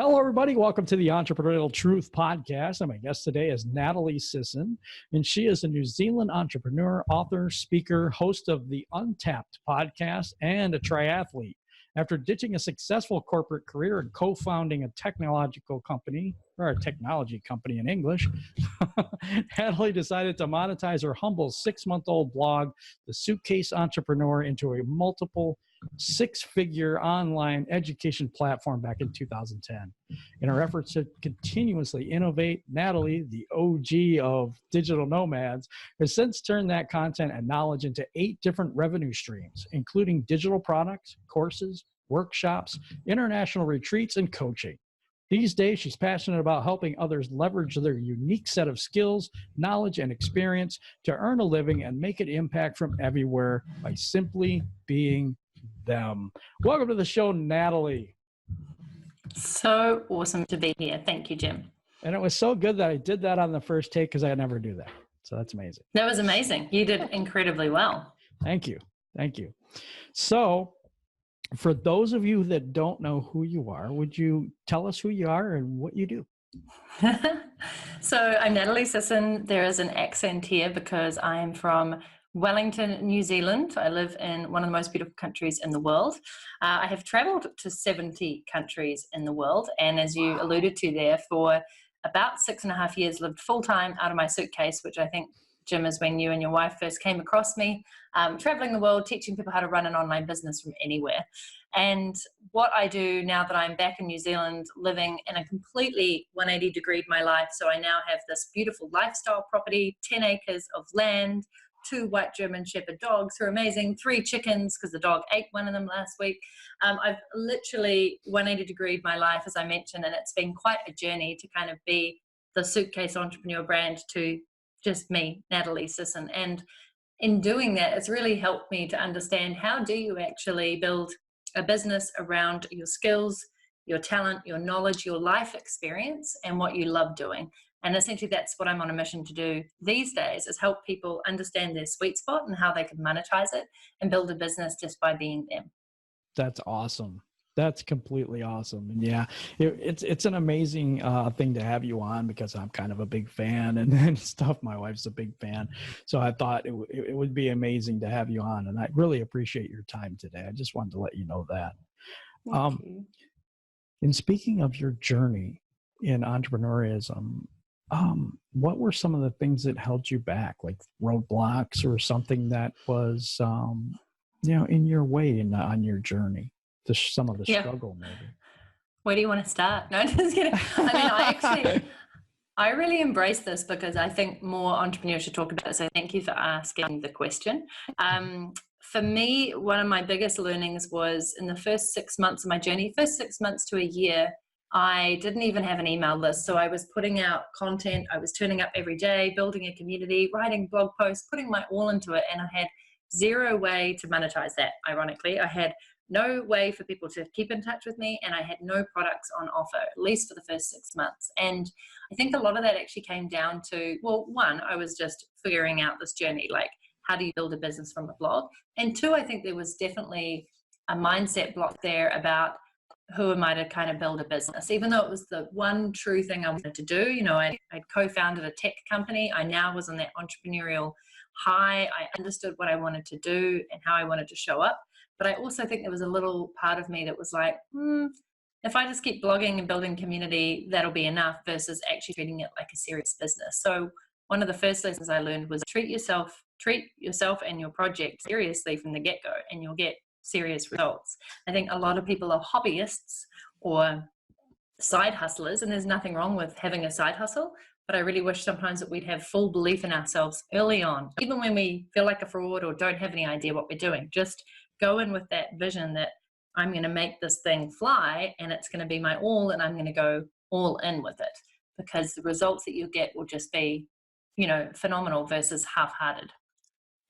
Hello, everybody. Welcome to the Entrepreneurial Truth Podcast. And my guest today is Natalie Sisson, and she is a New Zealand entrepreneur, author, speaker, host of the Untapped podcast, and a triathlete. After ditching a successful corporate career and co-founding a technological company, or a technology company in English, Natalie decided to monetize her humble 6-month-old blog, The Suitcase Entrepreneur, into a multiple six-figure online education platform back in 2010. In her efforts to continuously innovate, Natalie, the OG of digital nomads, has since turned that content and knowledge into 8 different revenue streams, including digital products, courses, workshops, international retreats, and coaching. These days, she's passionate about helping others leverage their unique set of skills, knowledge, and experience to earn a living and make an impact from everywhere by simply being them. Welcome to the show, Natalie. So awesome to be here. Thank you, Jim. And it was so good that I did that on the first take because I never do that. So that's amazing. That was amazing. You did incredibly well. Thank you. Thank you. So for those of you that don't know who you are, would you tell us who you are and what you do? So I'm Natalie Sisson. There is an accent here because I'm from Wellington, New Zealand. I live in one of the most beautiful countries in the world. I have traveled to 70 countries in the world. And as you alluded to there, for about 6.5 years, lived full-time out of my suitcase, which I think, Jim, is when you and your wife first came across me, traveling the world, teaching people how to run an online business from anywhere. And what I do now that I'm back in New Zealand, living in a completely 180 degree my life. So I now have this beautiful lifestyle property, 10 acres of land, 2 white German Shepherd dogs who are amazing, 3 chickens because the dog ate one of them last week. I've literally 180 degreed my life, as I mentioned, and it's been quite a journey to kind of be the Suitcase Entrepreneur brand to just me, Natalie Sisson. And in doing that, it's really helped me to understand how do you actually build a business around your skills, your talent, your knowledge, your life experience, and what you love doing. And essentially that's what I'm on a mission to do these days, is help people understand their sweet spot and how they can monetize it and build a business just by being them. That's awesome. That's completely awesome. And yeah, it's an amazing thing to have you on because I'm kind of a big fan and stuff. My wife's a big fan. So I thought it would be amazing to have you on. And I really appreciate your time today. I just wanted to let you know that. Thank you. And speaking of your journey in entrepreneurism, what were some of the things that held you back, like roadblocks or something that was, in your way on your journey? Some of the struggle, maybe. Where do you want to start? No, just kidding. I mean, I really embrace this because I think more entrepreneurs should talk about it. So thank you for asking the question. For me, one of my biggest learnings was in the first 6 months of my journey, first 6 months to a year, I didn't even have an email list. So I was putting out content. I was turning up every day, building a community, writing blog posts, putting my all into it. And I had zero way to monetize that. Ironically, I had no way for people to keep in touch with me, and I had no products on offer, at least for the first 6 months. And I think a lot of that actually came down to, well, 1, I was just figuring out this journey, like how do you build a business from a blog? And 2, I think there was definitely a mindset block there about who am I to kind of build a business, even though it was the one true thing I wanted to do. You know, I'd co-founded a tech company. I now was on that entrepreneurial high. I understood what I wanted to do and how I wanted to show up. But I also think there was a little part of me that was like, if I just keep blogging and building community, that'll be enough, versus actually treating it like a serious business. So one of the first lessons I learned was treat yourself and your project seriously from the get-go, and you'll get serious results. I think a lot of people are hobbyists or side hustlers, and there's nothing wrong with having a side hustle. But I really wish sometimes that we'd have full belief in ourselves early on, even when we feel like a fraud or don't have any idea what we're doing. Just go in with that vision that I'm going to make this thing fly and it's going to be my all, and I'm going to go all in with it, because the results that you get will just be, phenomenal versus half-hearted.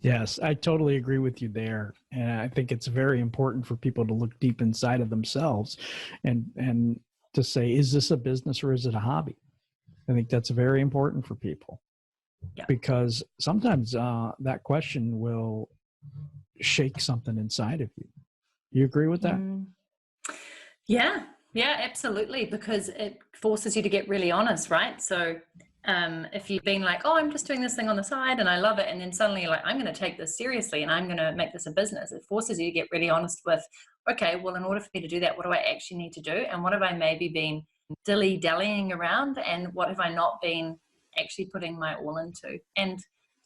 Yes, I totally agree with you there. And I think it's very important for people to look deep inside of themselves and to say, is this a business or is it a hobby? I think that's very important for people. Yeah. Because sometimes that question will shake something inside of you. You agree with that? Yeah, Yeah, absolutely, because it forces you to get really honest, right? So if you've been like, oh, I'm just doing this thing on the side and I love it, and then suddenly you're like, I'm going to take this seriously and I'm going to make this a business, it forces you to get really honest with, okay, well, in order for me to do that, what do I actually need to do? And what have I maybe been dilly-dallying around? And what have I not been actually putting my all into? And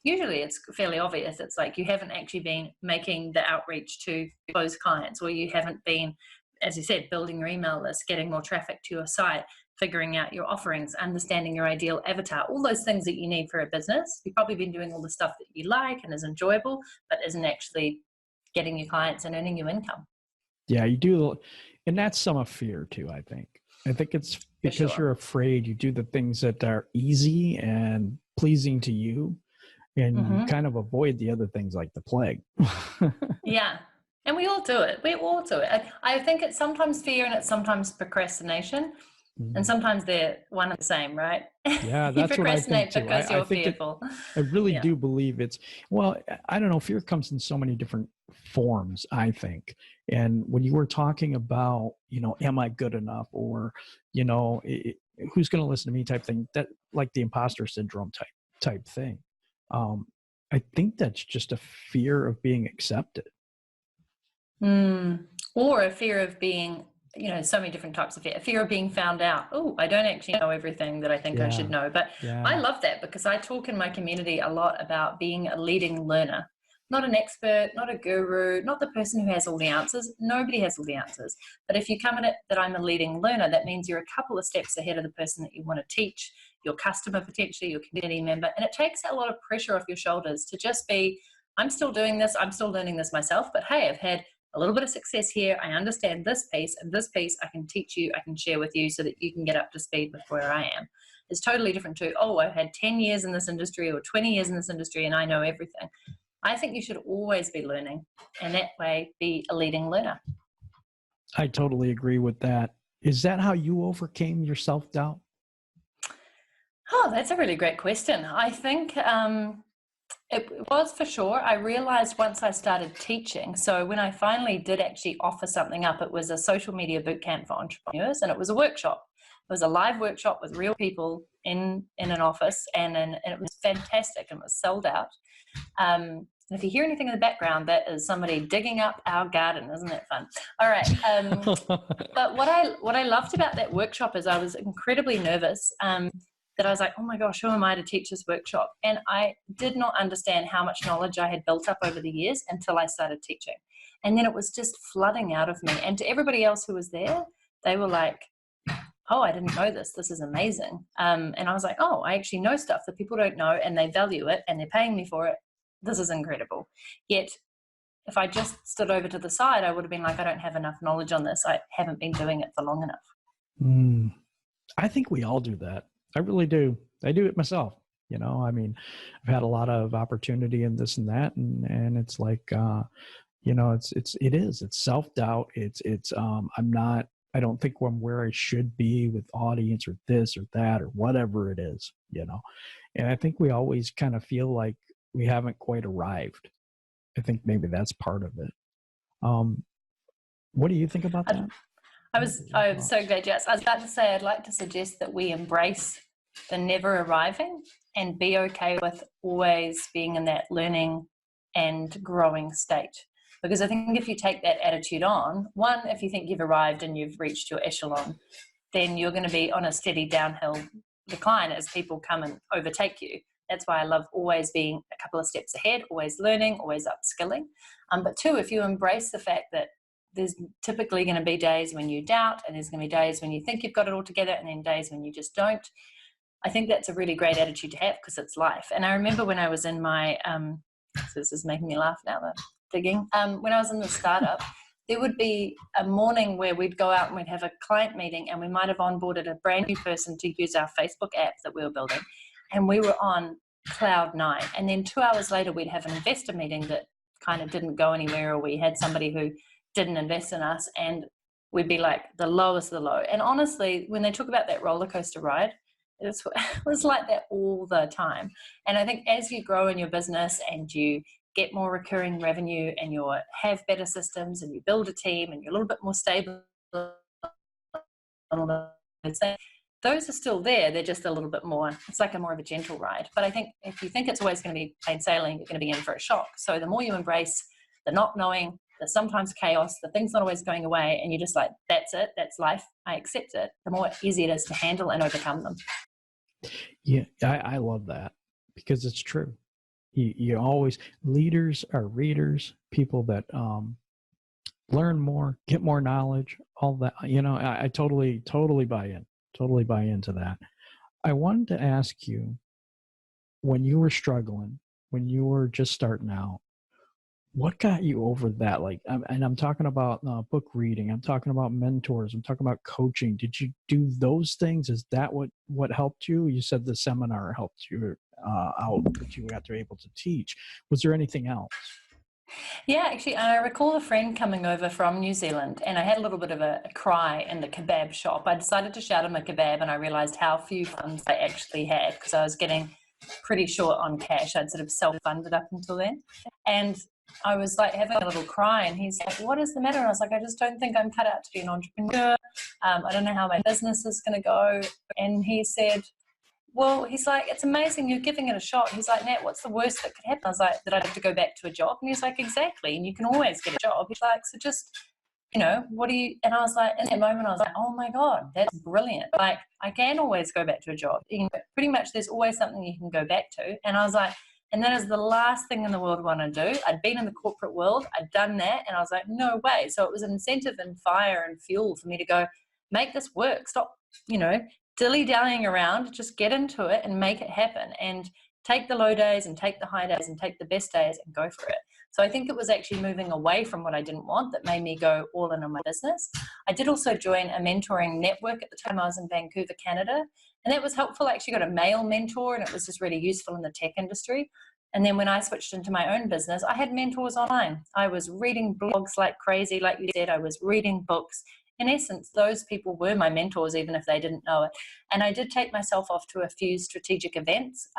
usually it's fairly obvious. It's like you haven't actually been making the outreach to those clients, or you haven't been, as you said, building your email list, getting more traffic to your site, figuring out your offerings, understanding your ideal avatar, all those things that you need for a business. You've probably been doing all the stuff that you like and is enjoyable, but isn't actually getting you clients and earning you income. Yeah, you do. And that's some of fear too, I think. I think it's because you're afraid you do the things that are easy and pleasing to you, and you kind of avoid the other things like the plague. Yeah. And we all do it. We all do it. I think it's sometimes fear and it's sometimes procrastination. And sometimes they're one and the same, right? Yeah, You that's what I think procrastinate too. because I you're think fearful. I really Yeah. do believe it's, well, I don't know, fear comes in so many different forms, I think. And when you were talking about, am I good enough, or, who's going to listen to me type thing, that like the imposter syndrome type thing. I think that's just a fear of being accepted. Or a fear of being, so many different types of fear. A fear of being found out. Oh, I don't actually know everything that I think I should know. But I love that, because I talk in my community a lot about being a leading learner. Not an expert, not a guru, not the person who has all the answers. Nobody has all the answers. But if you come at it that I'm a leading learner, that means you're a couple of steps ahead of the person that you want to teach, your customer potentially, your community member. And it takes a lot of pressure off your shoulders to just be, I'm still doing this, I'm still learning this myself, but hey, I've had a little bit of success here. I understand this piece, and this piece I can teach you, I can share with you so that you can get up to speed with where I am. It's totally different to, oh, I've had 10 years in this industry or 20 years in this industry and I know everything. I think you should always be learning, and that way be a leading learner. I totally agree with that. Is that how you overcame your self-doubt? Oh, that's a really great question. I think it was, for sure. I realized once I started teaching. So when I finally did actually offer something up, it was a social media bootcamp for entrepreneurs, and it was a workshop. It was a live workshop with real people in an office, and it was fantastic, and it was sold out. And if you hear anything in the background, that is somebody digging up our garden. Isn't that fun? All right. But what I loved about that workshop is I was incredibly nervous. That I was like, oh my gosh, who am I to teach this workshop? And I did not understand how much knowledge I had built up over the years until I started teaching. And then it was just flooding out of me. And to everybody else who was there, they were like, oh, I didn't know this. This is amazing. And I was like, oh, I actually know stuff that people don't know, and they value it and they're paying me for it. This is incredible. Yet if I just stood over to the side, I would have been like, I don't have enough knowledge on this. I haven't been doing it for long enough. I think we all do that. I really do. I do it myself. I mean, I've had a lot of opportunity in this and that, and it's like, it's self-doubt. I don't think I'm where I should be with audience or this or that or whatever it is, and I think we always kind of feel like we haven't quite arrived. I think maybe that's part of it. What do you think about that? I'm so glad you asked. I was about to say, I'd like to suggest that we embrace the never arriving and be okay with always being in that learning and growing state. Because I think if you take that attitude on, one, if you think you've arrived and you've reached your echelon, then you're going to be on a steady downhill decline as people come and overtake you. That's why I love always being a couple of steps ahead, always learning, always upskilling. But two, if you embrace the fact that there's typically going to be days when you doubt, and there's going to be days when you think you've got it all together, and then days when you just don't. I think that's a really great attitude to have, because it's life. And I remember when I was in my, so this is making me laugh now, the digging. When I was in the startup, there would be a morning where we'd go out and we'd have a client meeting, and we might have onboarded a brand new person to use our Facebook app that we were building. And we were on cloud 9. And then 2 hours later, we'd have an investor meeting that kind of didn't go anywhere, or we had somebody who didn't invest in us, and we'd be like the lowest of the low. And honestly, when they talk about that roller coaster ride, it was like that all the time. And I think as you grow in your business and you get more recurring revenue and you have better systems and you build a team and you're a little bit more stable all those things. Those are still there. They're just a little bit more, it's like a more of a gentle ride. But I think if you think it's always going to be plain sailing, you're going to be in for a shock. So the more you embrace the not knowing, the sometimes chaos, the things not always going away, and you're just like, that's it, that's life, I accept it, the more easy it is to handle and overcome them. Yeah, I love that, because it's true. You always, leaders are readers, people that learn more, get more knowledge, all that. I totally buy in. Totally buy into that. I wanted to ask you, when you were struggling, when you were just starting out, what got you over that? And I'm talking about book reading. I'm talking about mentors. I'm talking about coaching. Did you do those things? Is that what helped you? You said the seminar helped you out, that you got to be able to teach. Was there anything else? Yeah, actually, I recall a friend coming over from New Zealand, and I had a little bit of a cry in the kebab shop. I decided to shout him a kebab, and I realized how few funds I actually had, because I was getting pretty short on cash. I'd sort of self-funded up until then. And I was like having a little cry, and he's like, what is the matter? And I was like, I just don't think I'm cut out to be an entrepreneur. I don't know how my business is going to go. And he said, well, he's like, it's amazing you're giving it a shot. He's like, Nat, what's the worst that could happen? I was like, that I'd have to go back to a job. And he's like, exactly. And you can always get a job. He's like, so just, what do you, and I was like, in that moment, I was like, oh my God, that's brilliant. Like, I can always go back to a job. Pretty much there's always something you can go back to. And I was like, and that is the last thing in the world I want to do. I'd been in the corporate world. I'd done that. And I was like, no way. So it was an incentive and fire and fuel for me to go, make this work. Stop, dilly-dallying around, just get into it and make it happen, and take the low days and take the high days and take the best days and go for it. So I think it was actually moving away from what I didn't want that made me go all in on my business. I did also join a mentoring network at the time. I was in Vancouver, Canada, and that was helpful. I actually got a male mentor, and it was just really useful in the tech industry. And then when I switched into my own business, I had mentors online. I was reading blogs like crazy, like you said. I was reading books. In essence, those people were my mentors, even if they didn't know it. And I did take myself off to a few strategic events,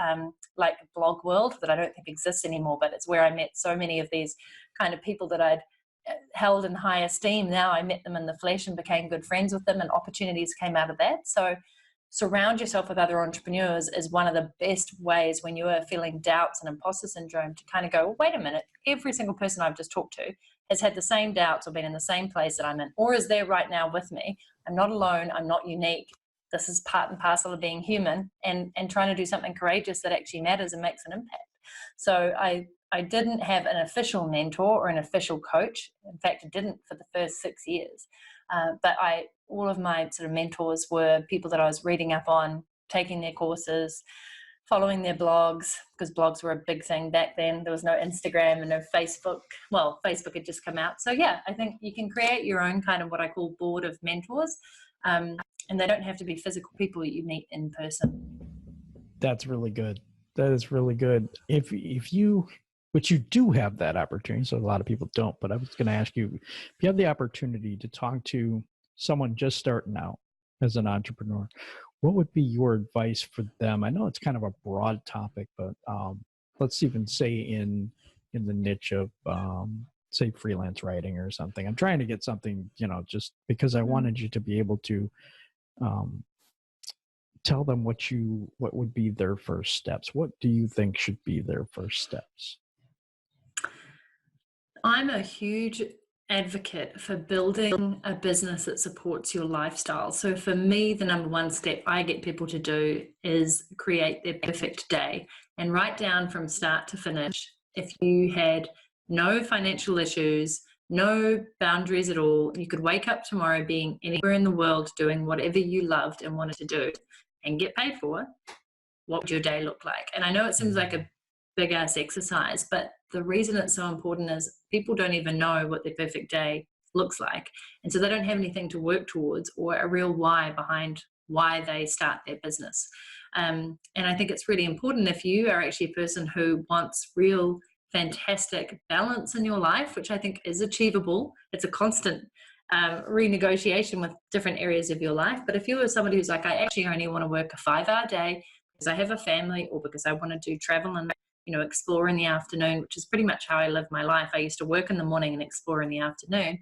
like Blog World, that I don't think exists anymore, but it's where I met so many of these kind of people that I'd held in high esteem. Now I met them in the flesh and became good friends with them, and opportunities came out of that. So surround yourself with other entrepreneurs is one of the best ways when you are feeling doubts and imposter syndrome to kind of go, well, wait a minute, every single person I've just talked to has had the same doubts or been in the same place that I'm in, or is there right now with me. I'm not alone. I'm not unique. This is part and parcel of being human, and trying to do something courageous that actually matters and makes an impact. So I didn't have an official mentor or an official coach. In fact, I didn't for the first 6 years. But all of my sort of mentors were people that I was reading up on, taking their courses, following their blogs, because blogs were a big thing back then. There was no Instagram and no Facebook. Well, Facebook had just come out. So yeah, I think you can create your own kind of what I call board of mentors. And they don't have to be physical people that you meet in person. That's really good. That is really good. But you do have that opportunity. So a lot of people don't, but I was going to ask you, if you have the opportunity to talk to someone just starting out as an entrepreneur, what would be your advice for them? I know it's kind of a broad topic, but let's even say in the niche of, say, freelance writing or something. I'm trying to get something, just because I wanted you to be able to tell them what would be their first steps. What do you think should be their first steps? I'm a huge advocate for building a business that supports your lifestyle. So for me, the number one step I get people to do is create their perfect day and write down from start to finish. If you had no financial issues, no boundaries at all, you could wake up tomorrow being anywhere in the world doing whatever you loved and wanted to do and get paid for, what would your day look like? And I know it seems like a big ass exercise, but the reason it's so important is people don't even know what their perfect day looks like. And so they don't have anything to work towards or a real why behind why they start their business. And I think it's really important if you are actually a person who wants real fantastic balance in your life, which I think is achievable. It's a constant renegotiation with different areas of your life. But if you are somebody who's like, I actually only want to work a 5-hour day because I have a family or because I want to do travel and explore in the afternoon, which is pretty much how I live my life. I used to work in the morning and explore in the afternoon.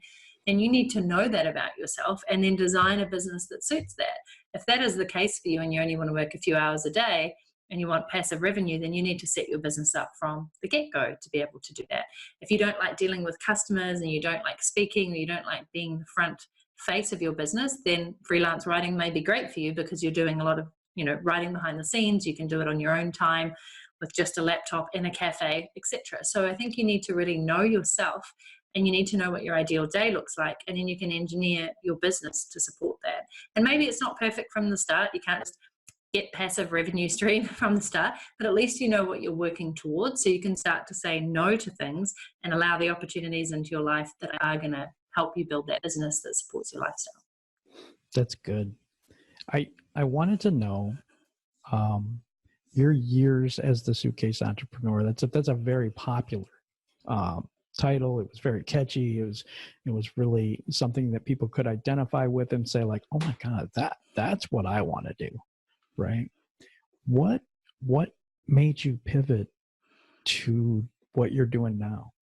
And you need to know that about yourself and then design a business that suits that. If that is the case for you and you only want to work a few hours a day and you want passive revenue, then you need to set your business up from the get-go to be able to do that. If you don't like dealing with customers and you don't like speaking or you don't like being the front face of your business, then freelance writing may be great for you because you're doing a lot of, writing behind the scenes. You can do it on your own time with just a laptop in a cafe, etc. So I think you need to really know yourself and you need to know what your ideal day looks like, and then you can engineer your business to support that. And maybe it's not perfect from the start. You can't just get passive revenue stream from the start, but at least you know what you're working towards, so you can start to say no to things and allow the opportunities into your life that are going to help you build that business that supports your lifestyle. That's good. I wanted to know your years as the Suitcase Entrepreneur. That's a very popular title. It was very catchy. It was really something that people could identify with and say like, oh my God, that's what I want to do. Right. What made you pivot to what you're doing now?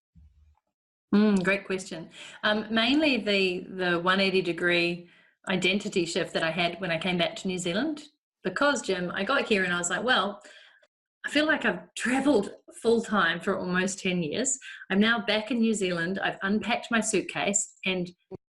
Great question. Mainly the 180-degree identity shift that I had when I came back to New Zealand, because Jim, I got here and I was like, well, I feel like I've traveled full time for almost 10 years. I'm now back in New Zealand. I've unpacked my suitcase and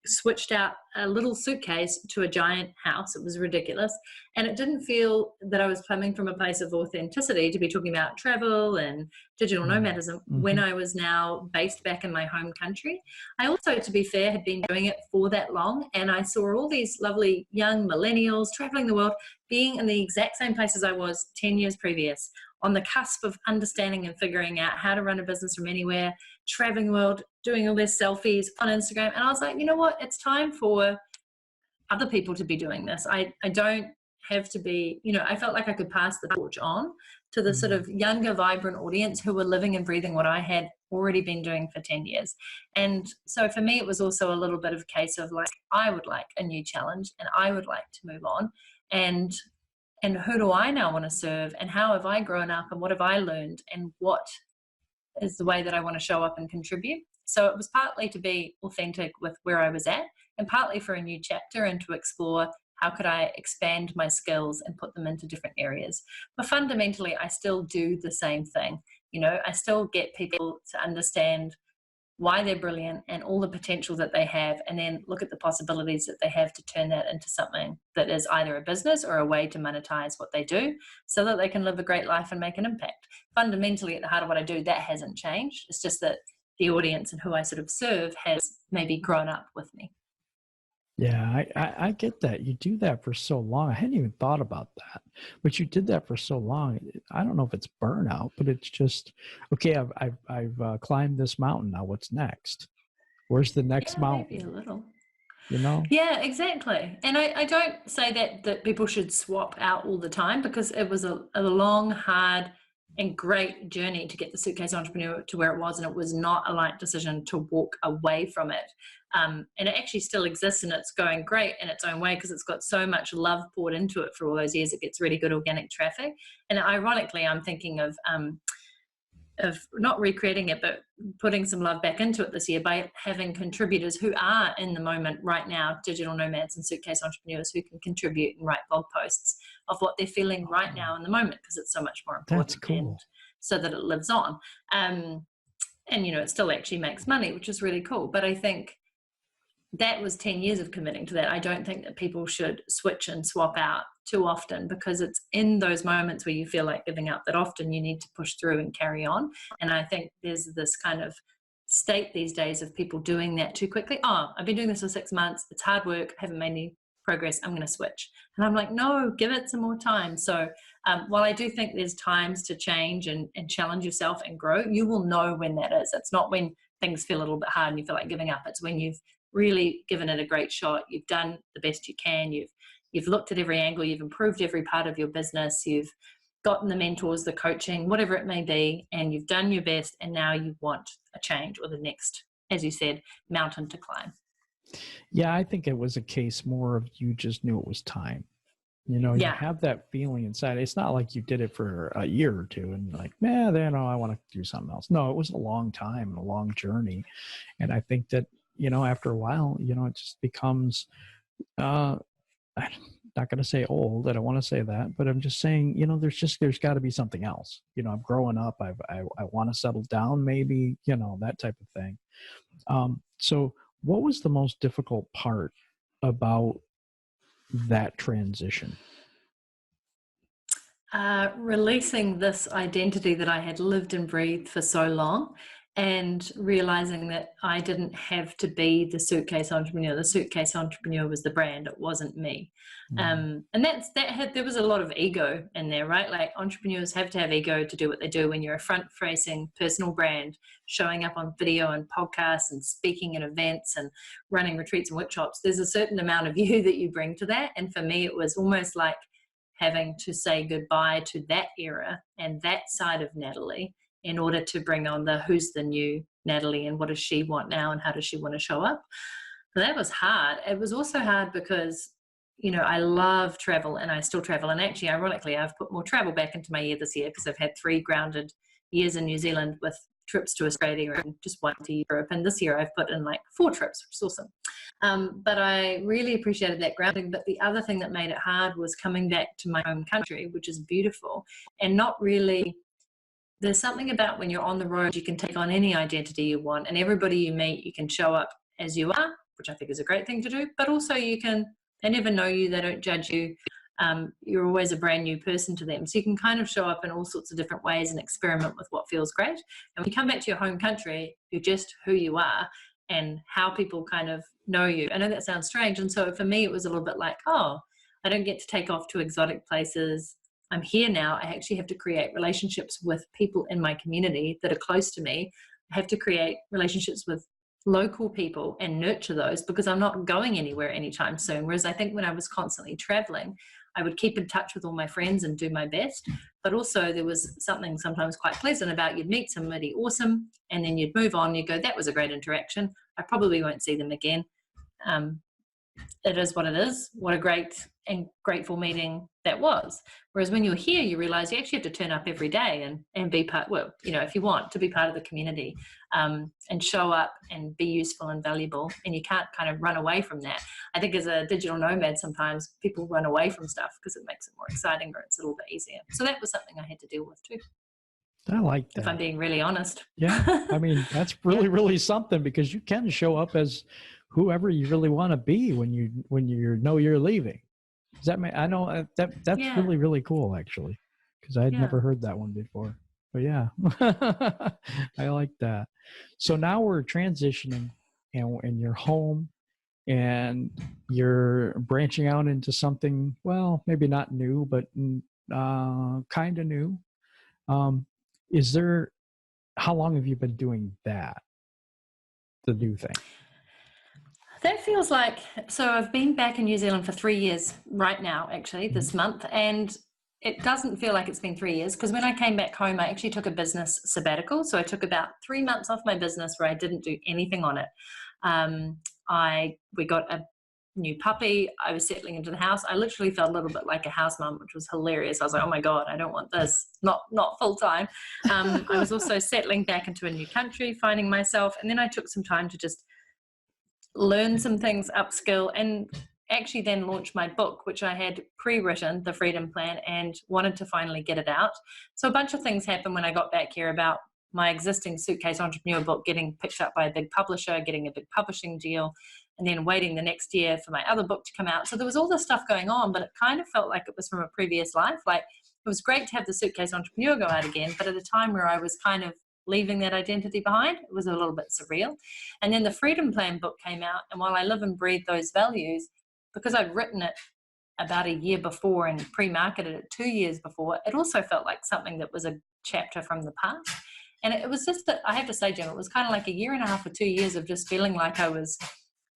switched out a little suitcase to a giant house. It was ridiculous. And it didn't feel that I was coming from a place of authenticity to be talking about travel and digital nomadism when I was now based back in my home country. I also, to be fair, had been doing it for that long. And I saw all these lovely young millennials traveling the world, being in the exact same places I was 10 years previous, on the cusp of understanding and figuring out how to run a business from anywhere, traveling the world, doing all their selfies on Instagram. And I was like, you know what? It's time for other people to be doing this. I don't have to be, I felt like I could pass the torch on to the sort of younger, vibrant audience who were living and breathing what I had already been doing for 10 years. And so for me, it was also a little bit of a case of like, I would like a new challenge and I would like to move on. And who do I now want to serve, and how have I grown up, and what have I learned, and what is the way that I want to show up and contribute. So it was partly to be authentic with where I was at, and partly for a new chapter and to explore how could I expand my skills and put them into different areas. But fundamentally, I still do the same thing. I still get people to understand why they're brilliant and all the potential that they have, and then look at the possibilities that they have to turn that into something that is either a business or a way to monetize what they do so that they can live a great life and make an impact. Fundamentally, at the heart of what I do, that hasn't changed. It's just that the audience and who I sort of serve has maybe grown up with me. Yeah, I get that. You do that for so long. I hadn't even thought about that, but you did that for so long. I don't know if it's burnout, but it's just, okay, I've climbed this mountain. Now what's next? Where's the next mountain? Maybe a little. Yeah, exactly. And I don't say that people should swap out all the time, because it was a long, hard and great journey to get the Suitcase Entrepreneur to where it was, and it was not a light decision to walk away from it. And it actually still exists, and it's going great in its own way because it's got so much love poured into it for all those years. It gets really good organic traffic. And ironically, I'm thinking of not recreating it, but putting some love back into it this year by having contributors who are in the moment right now, digital nomads and suitcase entrepreneurs who can contribute and write blog posts of what they're feeling right now in the moment, because it's so much more important. That's cool. And so that it lives on. And, it still actually makes money, which is really cool. But I think that was 10 years of committing to that. I don't think that people should switch and swap out too often, because it's in those moments where you feel like giving up that often you need to push through and carry on. And I think there's this kind of state these days of people doing that too quickly. Oh, I've been doing this for 6 months. It's hard work. I haven't made any progress. I'm going to switch. And I'm like, no, give it some more time. So while I do think there's times to change and challenge yourself and grow, you will know when that is. It's not when things feel a little bit hard and you feel like giving up. It's when you've really given it a great shot. You've done the best you can. You've looked at every angle. You've improved every part of your business. You've gotten the mentors, the coaching, whatever it may be, and you've done your best. And now you want a change, or the next, as you said, mountain to climb. Yeah, I think it was a case more of you just knew it was time. You have that feeling inside. It's not like you did it for a year or two and like, I want to do something else. No, it was a long time and a long journey. And I think that after a while, it just becomes, I'm not going to say old. I don't want to say that, but I'm just saying, there's got to be something else. I'm growing up. I want to settle down, maybe, that type of thing. So what was the most difficult part about that transition? Releasing this identity that I had lived and breathed for so long, and realizing that I didn't have to be the suitcase entrepreneur. The suitcase entrepreneur was the brand, it wasn't me. And there was a lot of ego in there, right? Like, entrepreneurs have to have ego to do what they do. When you're a front-facing personal brand, showing up on video and podcasts and speaking at events and running retreats and workshops, there's a certain amount of you that you bring to that. And for me, it was almost like having to say goodbye to that era and that side of Natalie in order to bring on who's the new Natalie, and what does she want now, and how does she want to show up. So that was hard. It was also hard because, I love travel, and I still travel. And actually, ironically, I've put more travel back into my year this year, because I've had 3 grounded years in New Zealand with trips to Australia and just 1 to Europe. And this year I've put in like 4 trips, which is awesome. But I really appreciated that grounding. But the other thing that made it hard was coming back to my home country, which is beautiful, and not really. There's something about when you're on the road, you can take on any identity you want, and everybody you meet, you can show up as you are, which I think is a great thing to do. But also they never know you, they don't judge you. You're always a brand new person to them. So you can kind of show up in all sorts of different ways and experiment with what feels great. And when you come back to your home country, you're just who you are and how people kind of know you. I know that sounds strange. And so for me, it was a little bit like, I don't get to take off to exotic places. I'm here now. I actually have to create relationships with people in my community that are close to me. I have to create relationships with local people and nurture those, because I'm not going anywhere anytime soon. Whereas I think when I was constantly traveling, I would keep in touch with all my friends and do my best. But also there was something sometimes quite pleasant about, you'd meet somebody awesome and then you'd move on. You go, that was a great interaction. I probably won't see them again. It is what it is. What a great and grateful meeting that was. Whereas when you're here, you realize you actually have to turn up every day and be part, if you want to be part of the community, and show up and be useful and valuable. And you can't kind of run away from that. I think as a digital nomad, sometimes people run away from stuff because it makes it more exciting, or it's a little bit easier. So that was something I had to deal with too. I like that. If I'm being really honest. Yeah. I mean, that's really, really something, because you can show up as whoever you really want to be when you know you're leaving. Does that mean, I know that's really, really cool, actually, because I had never heard that one before. But yeah, I like that. So now we're transitioning, and you're home, and you're branching out into something, well, maybe not new, but kind of new. How long have you been doing that, the new thing? That feels like, so I've been back in New Zealand for 3 years right now, actually, this month. And it doesn't feel like it's been 3 years, because when I came back home, I actually took a business sabbatical. So I took about 3 months off my business where I didn't do anything on it. We got a new puppy. I was settling into the house. I literally felt a little bit like a house mum, which was hilarious. I was like, oh my God, I don't want this. Not full time. I was also settling back into a new country, finding myself. And then I took some time to just learn some things, upskill, and actually then launch my book, which I had pre-written, The Freedom Plan, and wanted to finally get it out. So a bunch of things happened when I got back here about my existing Suitcase Entrepreneur book getting picked up by a big publisher, getting a big publishing deal, and then waiting the next year for my other book to come out. So there was all this stuff going on, but it kind of felt like it was from a previous life. Like, it was great to have the Suitcase Entrepreneur go out again, but at a time where I was kind of leaving that identity behind, it was a little bit surreal. And then the Freedom Plan book came out, and while I live and breathe those values, because I'd written it about a year before and pre-marketed it 2 years before, it also felt like something that was a chapter from the past. And it was just that, I have to say, Jim, it was kind of like a year and a half or 2 years of just feeling like I was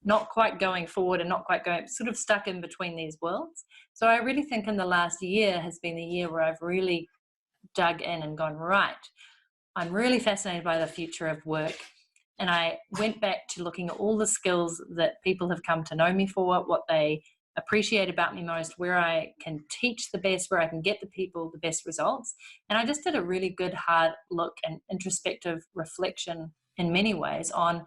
not quite going forward and not quite going, sort of stuck in between these worlds. So I really think in the last year has been the year where I've really dug in and gone, right, I'm really fascinated by the future of work. And I went back to looking at all the skills that people have come to know me for, what they appreciate about me most, where I can teach the best, where I can get the people the best results. And I just did a really good hard look and introspective reflection in many ways on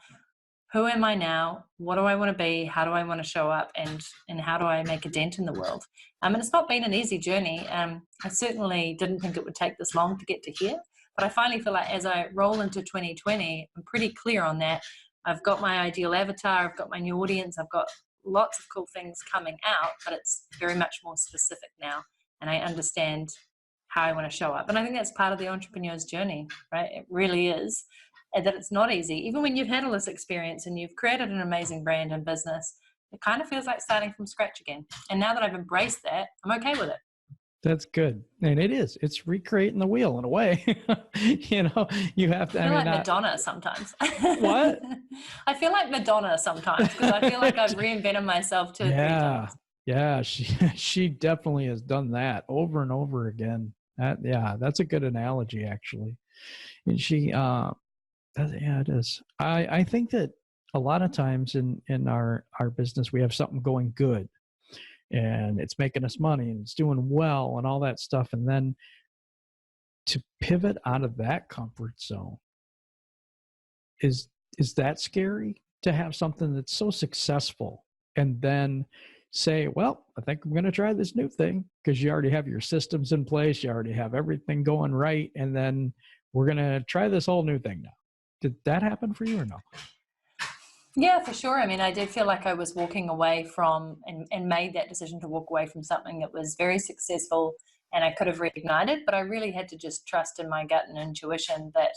who am I now? What do I want to be? How do I want to show up? And how do I make a dent in the world? And it's not been an easy journey. I certainly didn't think it would take this long to get to here. But I finally feel like as I roll into 2020, I'm pretty clear on that. I've got my ideal avatar. I've got my new audience. I've got lots of cool things coming out, but it's very much more specific now. And I understand how I want to show up. And I think that's part of the entrepreneur's journey, right? It really is. And that it's not easy. Even when you've had all this experience and you've created an amazing brand and business, it kind of feels like starting from scratch again. And now that I've embraced that, I'm okay with it. That's good. And it is. It's recreating the wheel in a way. You know, you have to. I feel like Madonna sometimes. What? I feel like Madonna sometimes because I feel like I've reinvented myself 2 or 3 times. Yeah, she definitely has done that over and over again. That's a good analogy, actually. And it is. I think that a lot of times in our business, we have something going good and it's making us money and it's doing well and all that stuff. And then to pivot out of that comfort zone, is that scary to have something that's so successful and then say, well, I think I'm going to try this new thing, because you already have your systems in place. You already have everything going right. And then we're going to try this whole new thing now. Did that happen for you or no? Yeah, for sure. I mean, I did feel like I was walking away from and made that decision to walk away from something that was very successful and I could have reignited, but I really had to just trust in my gut and intuition that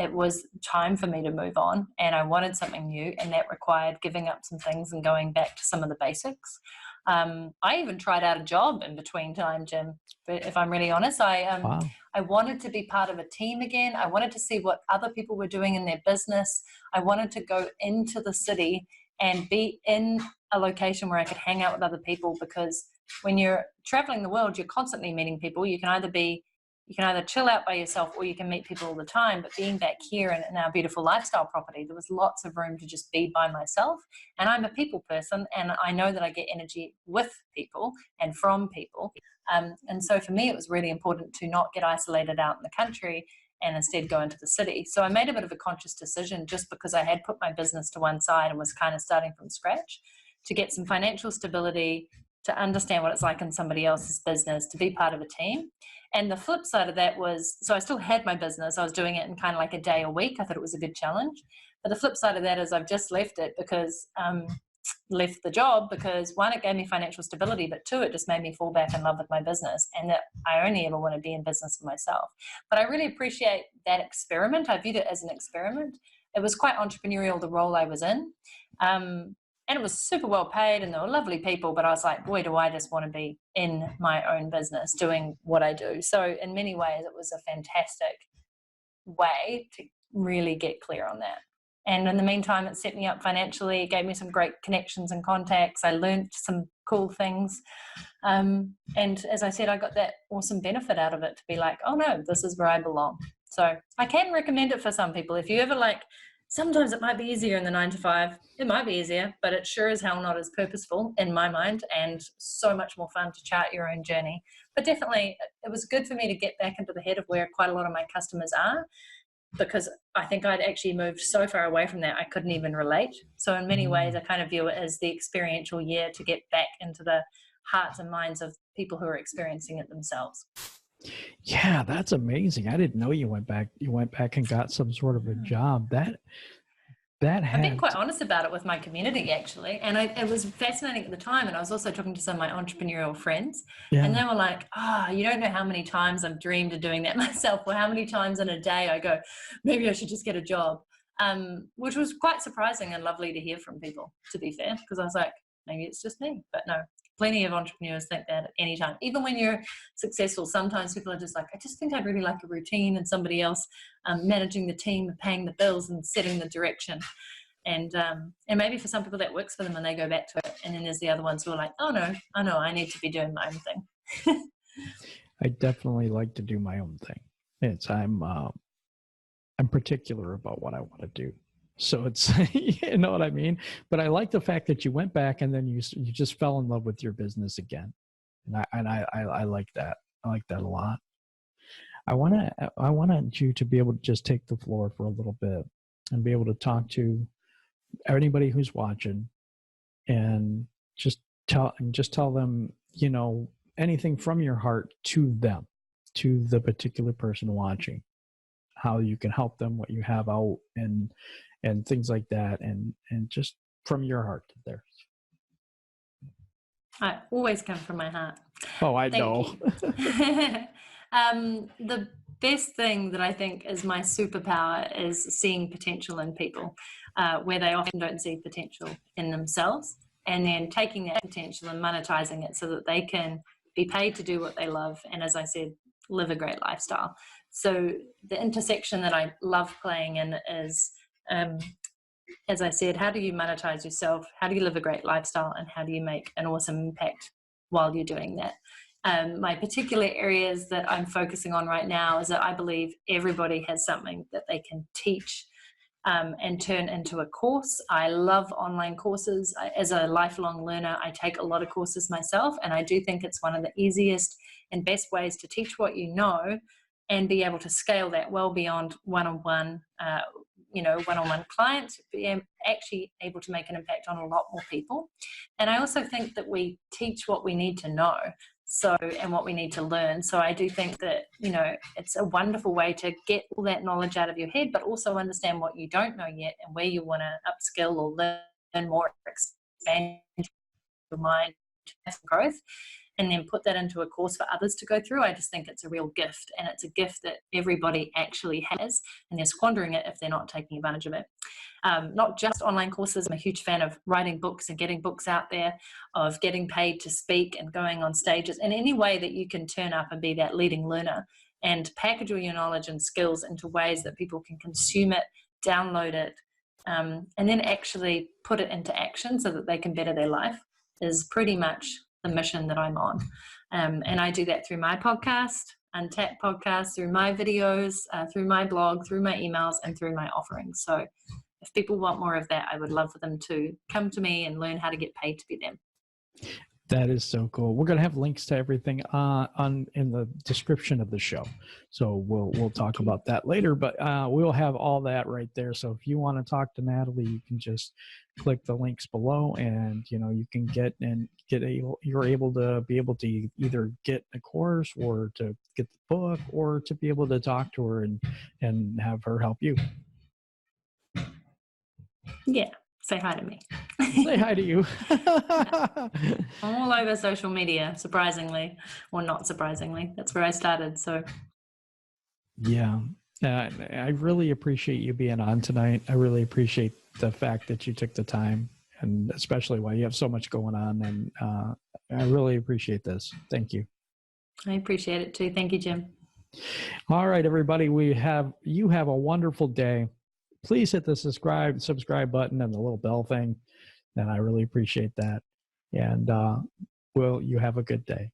it was time for me to move on and I wanted something new, and that required giving up some things and going back to some of the basics. I even tried out a job in between time, Jim, but if I'm really honest. Wow. I wanted to be part of a team again. I wanted to see what other people were doing in their business. I wanted to go into the city and be in a location where I could hang out with other people, because when you're traveling the world, you're constantly meeting people. You can either chill out by yourself or you can meet people all the time. But being back here in our beautiful lifestyle property, there was lots of room to just be by myself. And I'm a people person, and I know that I get energy with people and from people. And so for me, it was really important to not get isolated out in the country and instead go into the city. So I made a bit of a conscious decision, just because I had put my business to one side and was kind of starting from scratch, to get some financial stability, to understand what it's like in somebody else's business, to be part of a team. And the flip side of that was, so I still had my business. I was doing it in kind of like a day a week. I thought it was a good challenge. But the flip side of that is I've just left it because, left the job because, one, it gave me financial stability, but two, it just made me fall back in love with my business, and that I only ever want to be in business for myself. But I really appreciate that experiment. I viewed it as an experiment. It was quite entrepreneurial, the role I was in. And it was super well paid and there were lovely people, but I was like, boy, do I just want to be in my own business doing what I do. So in many ways, it was a fantastic way to really get clear on that. And in the meantime, it set me up financially. It gave me some great connections and contacts. I learned some cool things. And as I said, I got that awesome benefit out of it to be like, oh no, this is where I belong. So I can recommend it for some people. If you ever sometimes it might be easier in the 9 to 5. It might be easier, but it sure as hell not as purposeful in my mind, and so much more fun to chart your own journey. But definitely it was good for me to get back into the head of where quite a lot of my customers are, because I think I'd actually moved so far away from that I couldn't even relate. So in many ways, I kind of view it as the experiential year to get back into the hearts and minds of people who are experiencing it themselves. Yeah, that's amazing. I didn't know you went back and got some sort of a job. I've been quite honest about it with my community, actually. And it was fascinating at the time. And I was also talking to some of my entrepreneurial friends. Yeah. And they were like, you don't know how many times I've dreamed of doing that myself, or how many times in a day I go, maybe I should just get a job, which was quite surprising and lovely to hear from people, to be fair, because I was like, maybe it's just me. But no, plenty of entrepreneurs think that at any time. Even when you're successful, sometimes people are just like, I just think I'd really like a routine and somebody else managing the team, paying the bills and setting the direction. And maybe for some people that works for them and they go back to it. And then there's the other ones who are like, oh no, I need to be doing my own thing. I definitely like to do my own thing. I'm particular about what I want to do. So it's, you know what I mean? But I like the fact that you went back and then you just fell in love with your business again. And I like that. I like that a lot. I wanted you to be able to just take the floor for a little bit and be able to talk to anybody who's watching, and just tell them, you know, anything from your heart to them, to the particular person watching, how you can help them, what you have out, and things like that, and just from your heart to theirs. I always come from my heart. Oh, I know. The best thing that I think is my superpower is seeing potential in people, where they often don't see potential in themselves, and then taking that potential and monetizing it so that they can be paid to do what they love, and, as I said, live a great lifestyle. So the intersection that I love playing in is, as I said, how do you monetize yourself? How do you live a great lifestyle? And how do you make an awesome impact while you're doing that? My particular areas that I'm focusing on right now is that I believe everybody has something that they can teach and turn into a course. I love online courses. As a lifelong learner, I take a lot of courses myself, and I do think it's one of the easiest and best ways to teach what you know and be able to scale that well beyond one-on-one clients, be actually able to make an impact on a lot more people. And I also think that we teach what we need to know, and what we need to learn. So I do think that, you know, it's a wonderful way to get all that knowledge out of your head, but also understand what you don't know yet and where you want to upskill or learn more, expand your mind, growth, and then put that into a course for others to go through. I just think it's a real gift, and it's a gift that everybody actually has, and they're squandering it if they're not taking advantage of it. Not just online courses. I'm a huge fan of writing books and getting books out there, of getting paid to speak and going on stages, in any way that you can turn up and be that leading learner and package all your knowledge and skills into ways that people can consume it, download it, and then actually put it into action so that they can better their life, is pretty much the mission that I'm on. And I do that through my podcast, Untapped podcast, through my videos, through my blog, through my emails, and through my offerings. So if people want more of that, I would love for them to come to me and learn how to get paid to be them. That is so cool. We're going to have links to everything in the description of the show. So we'll talk about that later, but we'll have all that right there. So if you want to talk to Natalie, you can just click the links below, and, you know, you can you're able to either get a course or to get the book or to be able to talk to her and have her help you. Yeah. Say hi to me. Say hi to you. I'm all over social media, surprisingly, or not surprisingly. That's where I started. So, yeah, I really appreciate you being on tonight. I really appreciate the fact that you took the time, and especially while you have so much going on. And I really appreciate this. Thank you. I appreciate it too. Thank you, Jim. All right, everybody. You have a wonderful day. Please hit the subscribe button and the little bell thing. And I really appreciate that. And you have a good day.